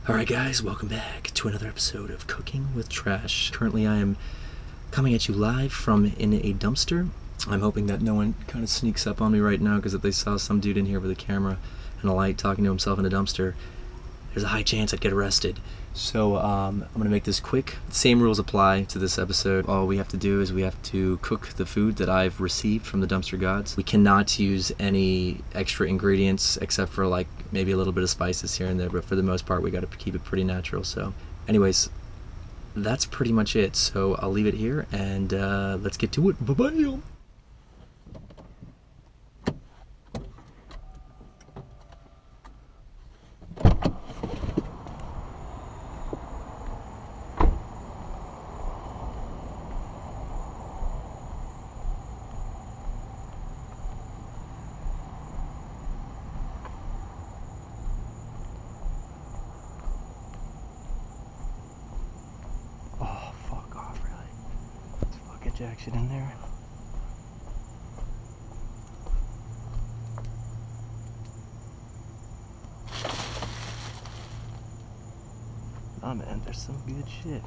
Alright guys, welcome back to another episode of Cooking with Trash. Currently I am coming at you live from in a dumpster. I'm hoping that no one kind of sneaks up on me right now, because if they saw some dude in here with a camera and a light talking to himself in a dumpster, there's a high chance I'd get arrested. So I'm going to make this quick. Same rules apply to this episode. All we have to do is we have to cook the food that I've received from the dumpster gods. We cannot use any extra ingredients except for like maybe a little bit of spices here and there, but for the most part we got to keep it pretty natural. So anyways, that's pretty much it. So I'll leave it here and let's get to it. Bye-bye. Jack shit in there. Oh man, there's some good shit.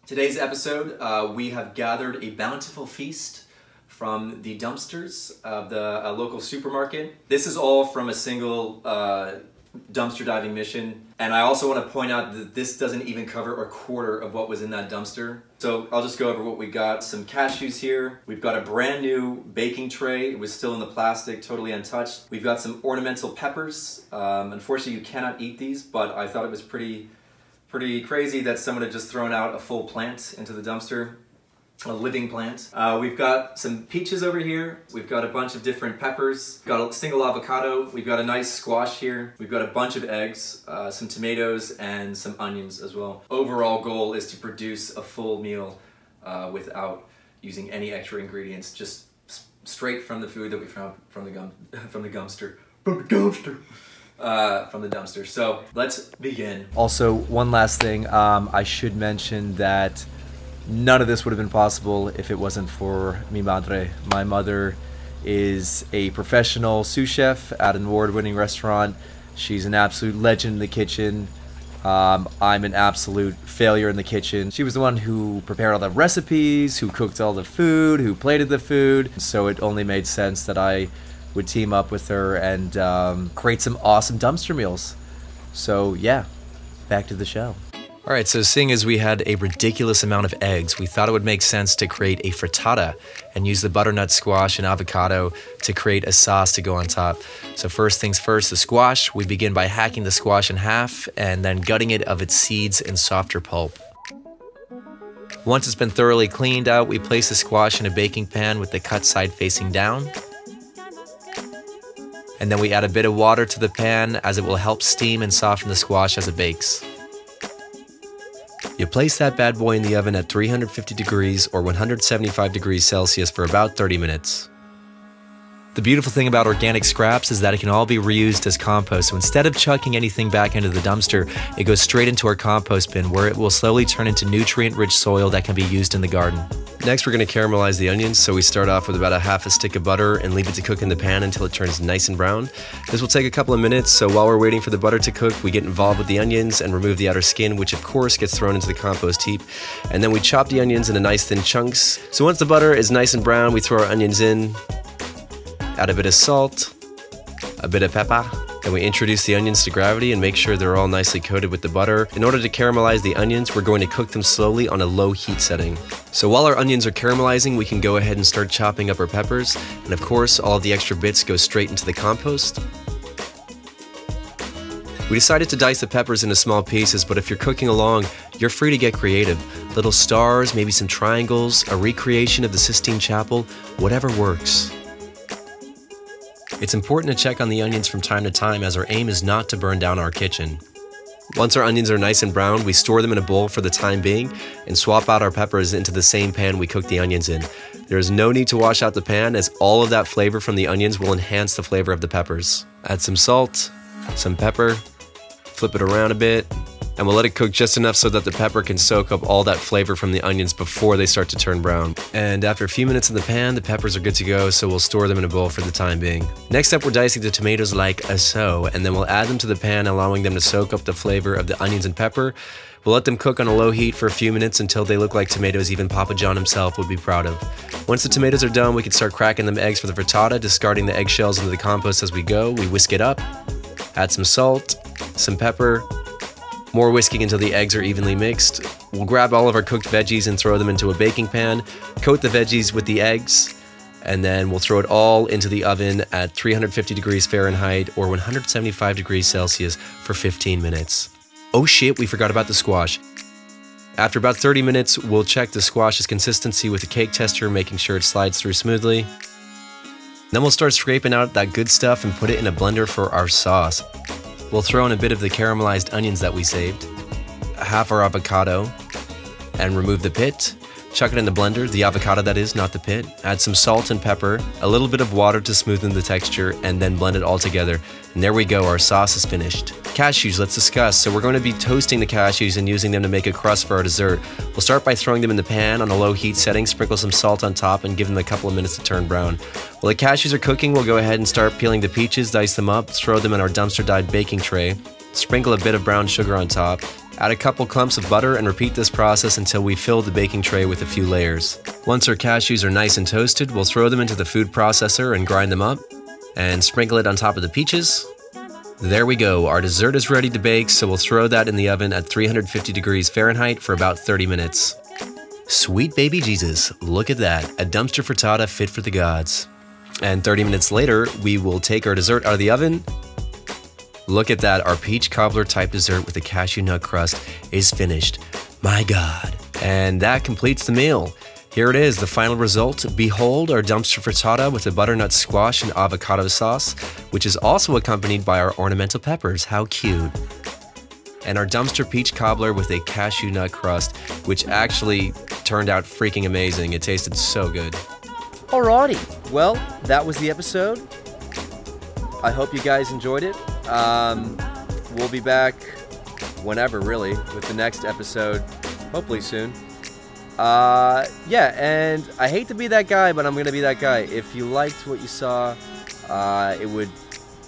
Today's episode, we have gathered a bountiful feast from the dumpsters of the local supermarket. This is all from a single dumpster diving mission. And I also want to point out that this doesn't even cover a quarter of what was in that dumpster. So I'll just go over what we got. Some cashews here. We've got a brand new baking tray. It was still in the plastic, totally untouched. We've got some ornamental peppers. Unfortunately, you cannot eat these, but I thought it was pretty crazy that someone had just thrown out a full plant into the dumpster, a living plant. We've got some peaches over here. We've got a bunch of different peppers. We've got a single avocado. We've got a nice squash here. We've got a bunch of eggs, some tomatoes, and some onions as well. Overall goal is to produce a full meal without using any extra ingredients, just straight from the food that we found from the dumpster. So let's begin. Also, one last thing, I should mention that none of this would have been possible if it wasn't for mi madre. My mother is a professional sous chef at an award-winning restaurant. She's an absolute legend in the kitchen. I'm an absolute failure in the kitchen. She was the one who prepared all the recipes, who cooked all the food, who plated the food. So it only made sense that I would team up with her and create some awesome dumpster meals. So yeah, back to the show. All right, so seeing as we had a ridiculous amount of eggs, we thought it would make sense to create a frittata and use the butternut squash and avocado to create a sauce to go on top. So first things first, the squash. We begin by hacking the squash in half and then gutting it of its seeds and softer pulp. Once it's been thoroughly cleaned out, we place the squash in a baking pan with the cut side facing down. And then we add a bit of water to the pan as it will help steam and soften the squash as it bakes. You place that bad boy in the oven at 350 degrees or 175 degrees Celsius for about 30 minutes. The beautiful thing about organic scraps is that it can all be reused as compost. So instead of chucking anything back into the dumpster, it goes straight into our compost bin where it will slowly turn into nutrient-rich soil that can be used in the garden. Next, we're going to caramelize the onions, so we start off with about a half a stick of butter and leave it to cook in the pan until it turns nice and brown. This will take a couple of minutes, so while we're waiting for the butter to cook, we get involved with the onions and remove the outer skin, which of course gets thrown into the compost heap. And then we chop the onions into nice thin chunks. So once the butter is nice and brown, we throw our onions in, add a bit of salt, a bit of pepper, Then we introduce the onions to gravity and make sure they're all nicely coated with the butter. In order to caramelize the onions, we're going to cook them slowly on a low heat setting. So while our onions are caramelizing, we can go ahead and start chopping up our peppers. And of course, all of the extra bits go straight into the compost. We decided to dice the peppers into small pieces, but if you're cooking along, you're free to get creative. Little stars, maybe some triangles, a recreation of the Sistine Chapel, whatever works. It's important to check on the onions from time to time, as our aim is not to burn down our kitchen. Once our onions are nice and brown, we store them in a bowl for the time being and swap out our peppers into the same pan we cooked the onions in. There is no need to wash out the pan, as all of that flavor from the onions will enhance the flavor of the peppers. Add some salt, some pepper, flip it around a bit, and we'll let it cook just enough so that the pepper can soak up all that flavor from the onions before they start to turn brown. And after a few minutes in the pan, the peppers are good to go, so we'll store them in a bowl for the time being. Next up, we're dicing the tomatoes like so, and then we'll add them to the pan, allowing them to soak up the flavor of the onions and pepper. We'll let them cook on a low heat for a few minutes until they look like tomatoes even Papa John himself would be proud of. Once the tomatoes are done, we can start cracking them eggs for the frittata, discarding the eggshells into the compost as we go. We whisk it up, add some salt, some pepper, more whisking until the eggs are evenly mixed. We'll grab all of our cooked veggies and throw them into a baking pan, coat the veggies with the eggs, and then we'll throw it all into the oven at 350 degrees Fahrenheit or 175 degrees Celsius for 15 minutes. Oh shit, we forgot about the squash. After about 30 minutes, we'll check the squash's consistency with a cake tester, making sure it slides through smoothly. Then we'll start scraping out that good stuff and put it in a blender for our sauce. We'll throw in a bit of the caramelized onions that we saved, half our avocado, and remove the pit. Chuck it in the blender, the avocado that is, not the pit. Add some salt and pepper, a little bit of water to smoothen the texture, and then blend it all together. And there we go, our sauce is finished. Cashews, let's discuss. So we're going to be toasting the cashews and using them to make a crust for our dessert. We'll start by throwing them in the pan on a low heat setting, sprinkle some salt on top, and give them a couple of minutes to turn brown. While the cashews are cooking, we'll go ahead and start peeling the peaches, dice them up, throw them in our dumpster-dive baking tray, sprinkle a bit of brown sugar on top, add a couple clumps of butter, and repeat this process until we fill the baking tray with a few layers. Once our cashews are nice and toasted, we'll throw them into the food processor and grind them up, and sprinkle it on top of the peaches. There we go, our dessert is ready to bake, so we'll throw that in the oven at 350 degrees Fahrenheit for about 30 minutes. Sweet baby Jesus, look at that, a dumpster frittata fit for the gods. And 30 minutes later, we will take our dessert out of the oven. Look at that, our peach cobbler type dessert with a cashew nut crust is finished. My God. And that completes the meal. Here it is, the final result. Behold our dumpster frittata with a butternut squash and avocado sauce, which is also accompanied by our ornamental peppers. How cute. And our dumpster peach cobbler with a cashew nut crust, which actually turned out freaking amazing. It tasted so good. Alrighty, well, that was the episode. I hope you guys enjoyed it. We'll be back whenever, really, with the next episode, hopefully soon. Yeah, and I hate to be that guy, but I'm gonna be that guy. If you liked what you saw, it would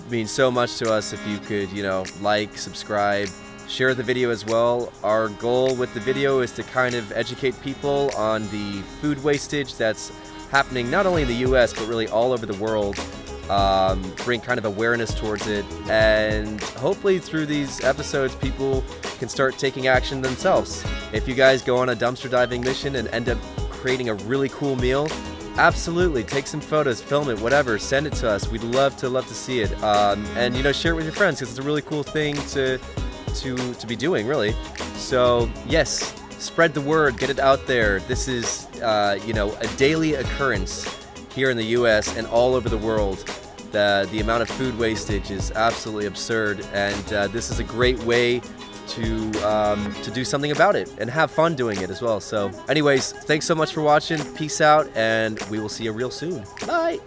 mean so much to us if you could, you know, like, subscribe, share the video as well. Our goal with the video is to kind of educate people on the food wastage that's happening not only in the US, but really all over the world. Bring kind of awareness towards it, and hopefully through these episodes people can start taking action themselves. If you guys go on a dumpster diving mission and end up creating a really cool meal, absolutely take some photos, film it, whatever, send it to us. We'd love to see it, and you know, share it with your friends, because it's a really cool thing to be doing, really. So yes, spread the word, get it out there. This is you know, a daily occurrence here in the US and all over the world. The amount of food wastage is absolutely absurd, and this is a great way to do something about it and have fun doing it as well. So anyways, thanks so much for watching. Peace out, and we will see you real soon. Bye.